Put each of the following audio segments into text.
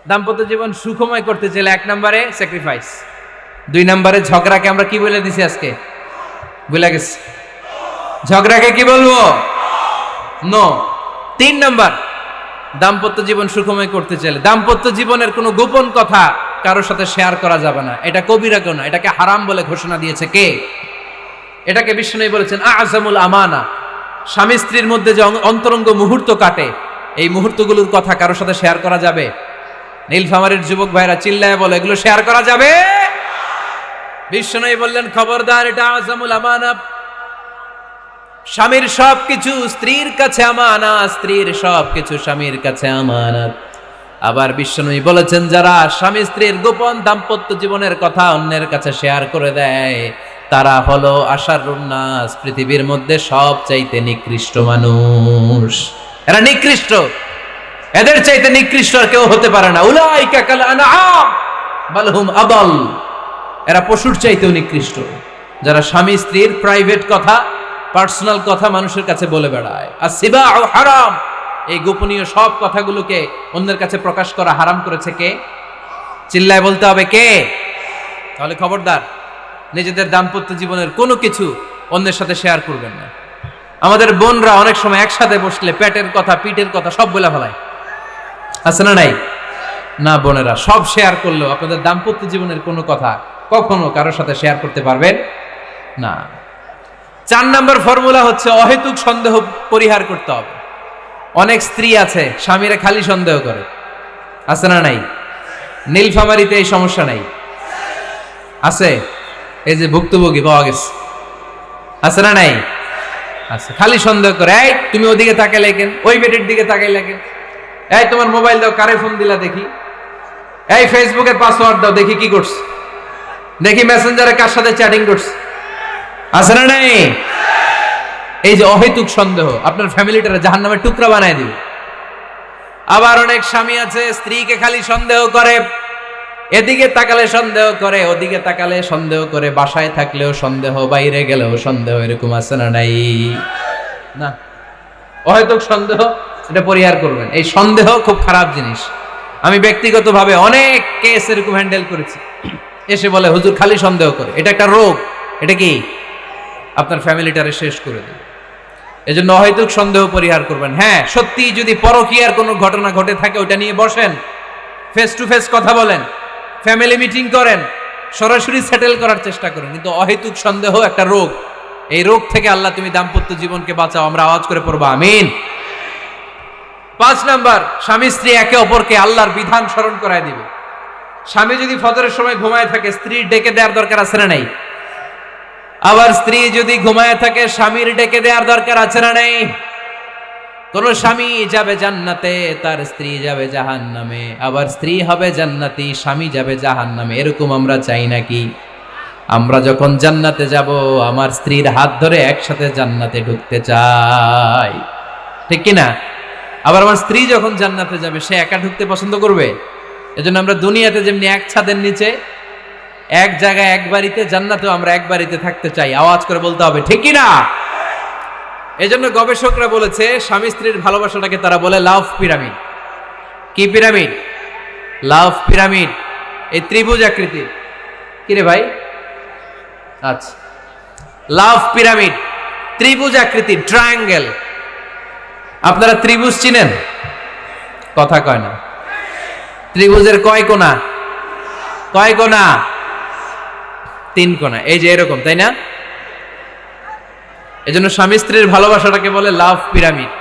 দাম্পত্য জীবন সুখময় করতে চাইলে 1 নম্বরে স্যাক্রিফাইস, 2 নম্বরে ঝগড়াকে আমরা কি বলে দিছি আজকে, ভুলে গেছি, ঝগড়াকে কি বলবো, নো। 3 নম্বর, দাম্পত্য জীবন সুখময় করতে চাইলে দাম্পত্য জীবনের কোনো গোপন কথা কারোর সাথে শেয়ার করা যাবে না। এটা কবিরা কেউ না, এটাকে হারাম বলে ঘোষণা দিয়েছে কে? এটাকে বিষ্ণু বলেছেন আযমুল আমানা। স্বামী স্ত্রীর মধ্যে যে অন্তরঙ্গ মুহূর্ত কাটে, এই মুহূর্তগুলোর কথা কারোর সাথে শেয়ার করা যাবে? নীলফামারীর যুবক ভাইরা চিল্লায় বলে, এগুলো শেয়ার করা যাবে? বিষ্ণু বললেন খবরদার, এটা আযমুল আমানা। স্বামীর সবকিছু স্ত্রীর কাছে আমানত, স্ত্রীর সবকিছু স্বামীর কাছে আমানত। আবার বিষ্ণু বলেছেন, যারা স্বামী স্ত্রীর গোপন দাম্পত্য জীবনের কথা অন্যের কাছে শেয়ার করে দেয়, তারা হলো আশারুন নাস, পৃথিবীর মধ্যে সবচাইতে নিকৃষ্ট মানুষ। এরা নিকৃষ্ট, এদের চাইতে নিকৃষ্ট আর কেউ হতে পারে না। উলাইকা কাল আনআম বাল হুম আদাল। এরা পশুর চাইতেও নিকৃষ্ট, যারা স্বামী স্ত্রীর প্রাইভেট কথা, পার্সোনাল কথা মানুষের কাছে বলে বেড়ায়। আর সিবাউ হারাম, এই গোপনীয় সব কথাগুলোকে অন্যের কাছে প্রকাশ করা হারাম করেছে কে? চিল্লায় বলতে হবে কে? তাহলে খবরদার, নিজেদের দাম্পত্য জীবনের কোনো কিছু অন্যের সাথে শেয়ার করবেন না। আমাদের বোনরা অনেক সময় একসাথে বসলে পেটের কথা, পিঠের কথা সব বলে ফেলায়, আছে না নাই? না বোনেরা, সব শেয়ার করলেও আপনাদের দাম্পত্য জীবনের কোনো কথা কখনো কারোর সাথে শেয়ার করতে পারবেন না। 4 নম্বর ফর্মুলা হচ্ছে অহেতুক সন্দেহ পরিহার করতে হবে। অনেক স্ত্রী আছে স্বামীরা খালি সন্দেহ করে, আছে না নাই? নীলফামারীতে এই সমস্যা নাই, আছে? এই যে ভুক্তভোগী পাওয়া গেছে, আছে না নাই? আছে, খালি সন্দেহ করে। এই তুমি ওদিকে তাকাইলে কেন, ওই বেটির দিকে তাকাইলে কেন, এই তোমার মোবাইল দাও, কারে ফোন দিলা দেখি, এই ফেসবুকের পাসওয়ার্ড দাও দেখি কি করছে, দেখি মেসেঞ্জারে কার সাথে চ্যাটিং করছে, আছে না নাই? এই যে অহেতুক সন্দেহ আপনার ফ্যামিলিটারে জাহান্নামের টুকরা বানায় দিবে। আবার অনেক স্বামী আছে স্ত্রীকে খালি সন্দেহ করে, এদিকে তাকালে সন্দেহ করে, ওদিকে তাকালে সন্দেহ করে, বাসায় থাকলেও সন্দেহ, বাইরে গেলেও সন্দেহ, এরকম আছে না নাই? না, অহেতুক সন্দেহ এটা পরিহার করবেন। এই সন্দেহ খুব খারাপ জিনিস। আমি ব্যক্তিগতভাবে অনেক কেস এরকম হ্যান্ডেল করেছি। এসে বলে হুজুর খালি সন্দেহ করে, এটা একটা রোগ। এটা কি? আপনার ফ্যামিলিটারে শেষ করে দেবে। এজন্য অহেতুক সন্দেহ পরিহার করবেন। হ্যাঁ, সত্যি যদি পরকীয়ার কোনো ঘটনা ঘটে থাকে ওটা নিয়ে বসেন, ফেস টু ফেস কথা বলেন, ফ্যামিলি মিটিং করেন, সরাসরি সেটেল করার চেষ্টা করেন। কিন্তু অহেতুক সন্দেহ একটা রোগ। এই রোগ থেকে আল্লাহ তুমি দাম্পত্য জীবনকে বাঁচাও। আমরা আওয়াজ করে পড়বো আমিন। 5 নাম্বার, স্বামী স্ত্রী একে অপরকে আল্লাহর বিধান স্মরণ করায় দিবে। স্বামী যদি ফজরের সময় ঘুমায় থাকে, স্ত্রীর ডেকে দেওয়ার দরকার আছে না নাই? আবার স্ত্রী যদি ঘুমায় থাকে, স্বামীর ডেকে দেওয়ার দরকার আছে না নাই? কোন স্বামী যাবে জান্নাতে, তার স্ত্রী যাবে জাহান্নামে। আবার স্ত্রী হবে জান্নাতি, স্বামী যাবে জাহান্নামে। এরকম আমরা চাই নাকি? আমরা যখন জান্নাতে যাব, আমার স্ত্রীর হাত ধরে একসাথে জান্নাতে ঢুকতে চাই, ঠিক কিনা? আবার আমার স্ত্রী যখন জান্নাতে যাবে, সে একা ঢুকতে পছন্দ করবে? এজন্য আমরা দুনিয়াতে যেমনি এক ছাদের নিচে, এক জায়গায়, এক বাড়িতে, জান্নাতেও আমরা এক বাড়িতে থাকতে চাই। আওয়াজ করে বলতে হবে ঠিক কিনা? এজন্য গবেষকরা বলেছে, স্বামী স্ত্রীর ভালোবাসাটাকে তারা বলে লাভ পিরামিড। কি পিরামিড? লাভ পিরামিড। এই ত্রিভুজ আকৃতির। কিরে ভাই? আচ্ছা, লাভ পিরামিড, ত্রিভুজ আকৃতির, ট্রায়াঙ্গেল। আপনারা ত্রিভুজ চিনেন? কথা কয় না। ত্রিভুজের কয় কোণা? কয় কোণা? 3 কোণা। এই যে এরকম, তাই না? এজন্য স্বামী স্ত্রীর ভালোবাসাটাকে বলে লাভ পিরামিড।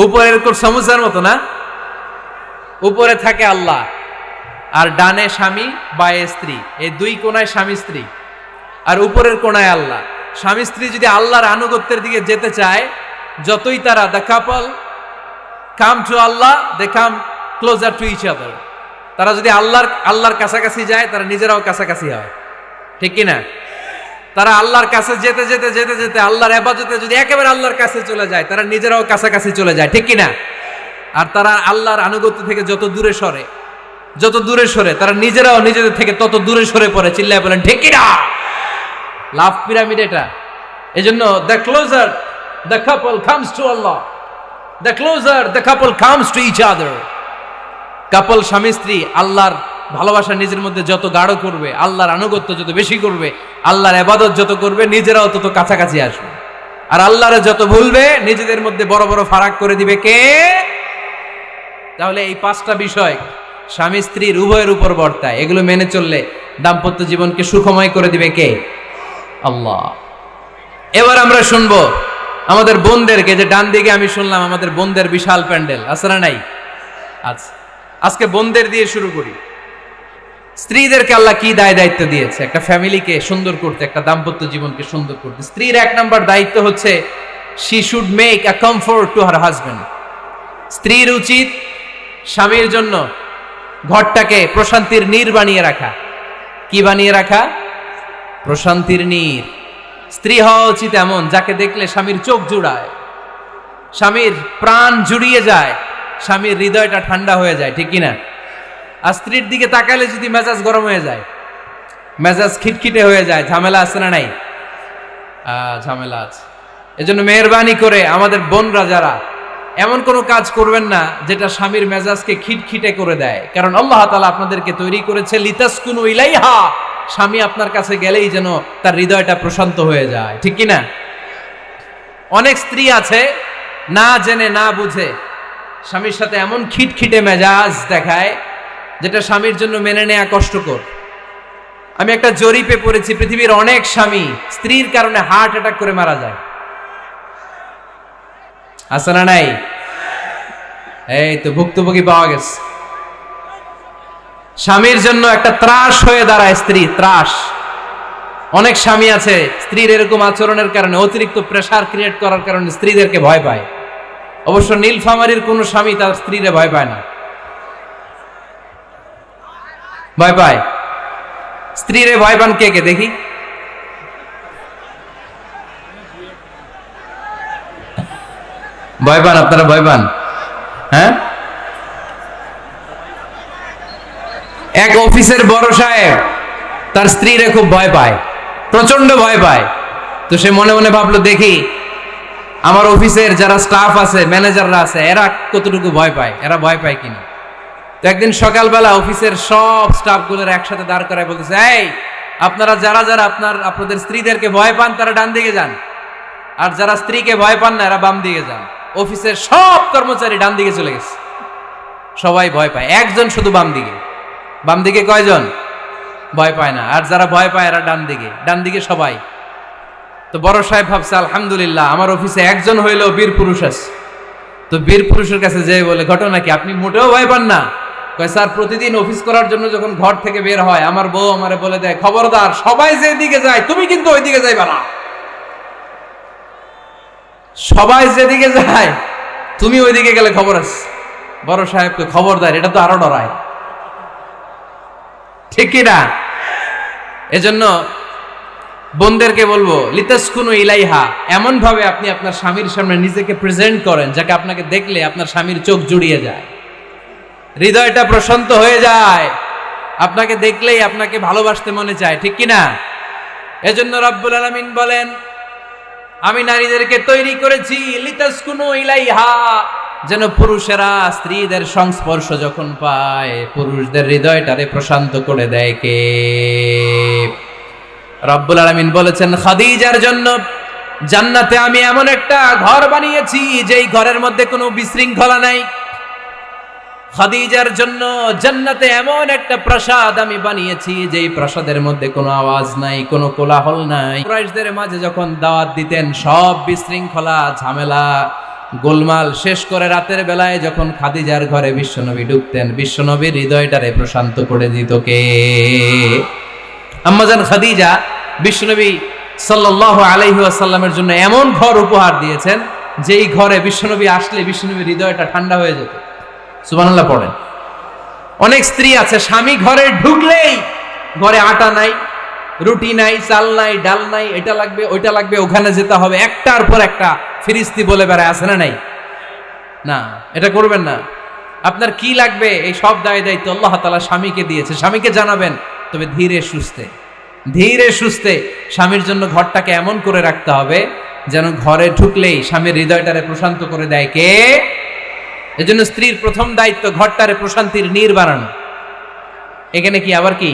উপরে এরকম সমুচার মতো না, উপরে থাকে আল্লাহ, আর ডানে স্বামী, বায়ে স্ত্রী। এই 2 কোণায় স্বামী স্ত্রী, আর উপরের কোণায় আল্লাহ। স্বামী স্ত্রী যদি আল্লাহর আনুগত্যের দিকে যেতে চায়, যতই তারা the couple come to Allah, they come closer to each other. তারা যদি আল্লাহর কাছাকাছি যায়, তারা নিজেরাও কাছাকাছি হয়, ঠিক কিনা? তারা আল্লাহর কাছে যেতে যেতে যেতে যেতে আল্লাহর ইবাদতে যদি একেবারে আল্লাহর কাছে চলে যায়, তারা নিজেরাও কাছাকাছি চলে যায়, ঠিক কিনা? আর তারা আল্লাহর আনুগত্য থেকে যত দূরে সরে, যত দূরে সরে, তারা নিজেরাও নিজেদের থেকে তত দূরে সরে পড়ে। চিল্লায় বলেন ঠিক কিনা? লাভ পিরামিড এটা। এজন্য the closer the couple comes to Allah, the closer the couple comes to each other. Couple স্বামী স্ত্রী আল্লাহর ভালোবাসা নিজের মধ্যে যত গাঢ় করবে, আল্লাহর আনুগত্য যত বেশি করবে, আল্লাহর ইবাদত যত করবে, নিজেরাও তত কাছাকাছি আসবে। আর আল্লাহরে যত ভুলবে, নিজেদের মধ্যে বড় বড় ফারাক করে দিবে কে? তাহলে এই 5টা বিষয় স্বামী স্ত্রীর উভয়ের উপর বর্তায়। এগুলো মেনে চললে দাম্পত্য জীবনকে সুখময় করে দিবে কে? আল্লাহ। এবার আমরা শুনবো আমাদের বোনদেরকে, যে ডান দিকে আমি শুনলাম আমাদের বোনদের বিশাল প্যান্ডেল আছে না নাই? আচ্ছা, আজকে বোনদের দিয়ে শুরু করি। স্ত্রীদেরকে আল্লাহ কি দায় দায়িত্ব দিয়েছে একটা ফ্যামিলিকে সুন্দর করতে, একটা দাম্পত্য জীবনকে সুন্দর করতে? স্ত্রীর 1 নম্বর দায়িত্ব হচ্ছে she should make a comfort to her husband. স্ত্রীর উচিত স্বামীর জন্য ঘরটাকে প্রশান্তির নীড় বানিয়ে রাখা। কি বানিয়ে রাখা? প্রশান্তির নীড়। স্ত্রী হওয়া উচিত এমন যাকে দেখলে স্বামীর চোখ জুড়ায়, স্বামীর প্রাণ জুড়িয়ে যায়, স্বামীর হৃদয়টা ঠান্ডা হয়ে যায়, ঠিক কিনা? আর স্ত্রীর দিকে তাকালে যদি মেজাজ গরম হয়ে যায়, মেজাজ খিটখিটে হয়ে যায়, ঝামেলা আছে না নাই? ঝামেলা আছে। এজন্য মেহেরবানি করে আমাদের বোনরা যারা, এমন কোনো কাজ করবেন না যেটা স্বামীর মেজাজকে খিটখিটে করে দেয়। কারণ আল্লাহ তাআলা আপনাদেরকে তৈরি করেছে লিতাসকুনু ইলাইহা, স্বামী আপনার কাছে গেলেই যেন তার হৃদয়টা প্রশান্ত হয়ে যায়, ঠিক কিনা? অনেক স্ত্রী আছে না জেনে না বুঝে স্বামীর সাথে এমন খিটখিটে মেজাজ দেখায় যেটা স্বামীর জন্য মেনে নেওয়া কষ্টকর। আমি একটা জরিপে পড়েছি, পৃথিবীর অনেক স্বামী স্ত্রীর কারণে হার্ট অ্যাটাক করে মারা যায়। আছে না নাই? এই তো ভুক্তভোগী পাওয়া গেছে। স্বামীর জন্য একটা ত্রাস হয়ে দাঁড়ায় স্ত্রী, ত্রাস। অনেক স্বামী আছে স্ত্রীর এরকম আচরণের কারণে, অতিরিক্ত প্রেসার ক্রিয়েট করার কারণে স্ত্রীদেরকে ভয় পায়। অবশ্য নীলফামারীর কোন স্বামী তার স্ত্রীরে ভয় পায় না। ভয় পায়? স্ত্রীরে ভয় পান কে কে দেখি? ভয় পান আপনারা? ভয় পান? হ্যাঁ, এক অফিসের বড় সাহেব তার স্ত্রীরে খুব ভয় পায়, প্রচন্ড ভয় পায়। তো সে মনে মনে ভাবলো, দেখি আমার অফিসের যারা স্টাফ আছে, ম্যানেজাররা আছে, এরা কতটুকু ভয় পায়, এরা ভয় পায় কিনা। তো একদিন সকালবেলা অফিসের সব স্টাফগুলোর একসাথে দাঁড় করায় বলতেছে, এই আপনারা যারা যারা আপনাদের স্ত্রীদেরকে ভয় পান তারা ডান দিকে যান, আর যারা স্ত্রীকে ভয় পান না এরা বাম দিকে যান। অফিসের সব কর্মচারী ডান দিকে চলে গেছে, সবাই ভয় পায়, একজন শুধু বাম দিকে। বাম দিকে কয়জন? ভয় পায় না। আর যারা ভয় পায় এরা ডান দিকে, ডান দিকে সবাই। তো বড় সাহেব ভাবছে, আলহামদুলিল্লাহ আমার অফিসে একজন হইলেও বীর পুরুষ আছে। তো বীর পুরুষের কাছে যেয়ে বলে, ঘটনা কি, আপনি মোটেও ভয় পান না? কয়, স্যার প্রতিদিন অফিস করার জন্য যখন ঘর থেকে বের হয় আমার বউ আমারে বলে দেয়, খবরদার সবাই যেদিকে যায় তুমি কিন্তু ওইদিকে যাইবা না, সবাই যেদিকে যায় তুমি ওইদিকে গেলে খবর আছে। বড় সাহেবকে খবরদার, এটা তো আরো ডরায়, ঠিক কিনা? এজন্য বোনদেরকে বলবো, লিতাসকুনু ইলাইহা, এমন ভাবে আপনি আপনার স্বামীর সামনে নিজেকে প্রেজেন্ট করেন যাকে আপনাকে দেখলে আপনার স্বামীর চোখ জুড়িয়ে যায়, হৃদয়টা প্রশান্ত হয়ে যায়, আপনাকে দেখলেই আপনাকে ভালোবাসতে মনে চায়, ঠিক কিনা? এজন্য রব্বুল আলামিন বলেন, আমি নারীদেরকে তৈরি করেছি লিতাসকুনু ইলাইহা, যেন পুরুষেরা স্ত্রীদের সংস্পর্শ যখন পায় পুরুষদের হৃদয়টারে প্রশান্ত করে দেয় কে? রব্বুল আলামিন বলেছেন, খাদিজার জন্য জান্নাতে আমি এমন একটা ঘর বানিয়েছি যেই ঘরের মধ্যে কোনো বিশৃঙ্খলা নাই। খাদিজার জন্য জান্নাতে এমন একটা প্রাসাদ আমি বানিয়েছি যেই প্রাসাদের মধ্যে কোনো আওয়াজ নাই, কোনো কোলাহল নাই। কুরাইশদের মাঝে যখন দাওয়াত দিতেন সব বিশৃঙ্খলা ঝামেলা গোলমাল শেষ করে রাতের বেলায় যখন খাদিজার ঘরে বিশ্বনবী ঢুকতেন, বিশ্বনবীর হৃদয়টারে প্রশান্ত করে দিত কে? আম্মাজান খাদিজা বিশ্বনবী সাল্লাল্লাহু আলাইহি ওয়াসাল্লামের জন্য এমন ঘর উপহার দিয়েছেন যেই ঘরে বিশ্বনবী আসলে বিশ্বনবীর হৃদয়টা ঠান্ডা হয়ে যেত। সুবহানাল্লাহ পড়েন। অনেক স্ত্রী আছে স্বামী ঘরে ঢুকলেই ঘরে আটা নাই, রুটি নাই, চাল নাই, ডাল নাই, এটা লাগবে ওইটা লাগবে, ওখানে যেতে হবে, একটার পর একটা ফিরিস্তি বলে বেড়ায়, আছে না নাই? না, এটা করবেন না। আপনার কি লাগবে এই সব দায় দায়িত্ব আল্লাহ তাআলা স্বামীকে দিয়েছে, স্বামীকে জানাবেন। তবে ধীরে সুস্থে, ধীরে সুস্থে স্বামীর জন্য ঘরটাকে এমন করে রাখতে হবে যেন ঘরে ঢুকলেই স্বামীর হৃদয়টারে প্রশান্ত করে দেয় কে? এজন্য স্ত্রীর প্রথম দায়িত্ব ঘরটারে প্রশান্তির নীড় বানানো। এখানে কি আবার কি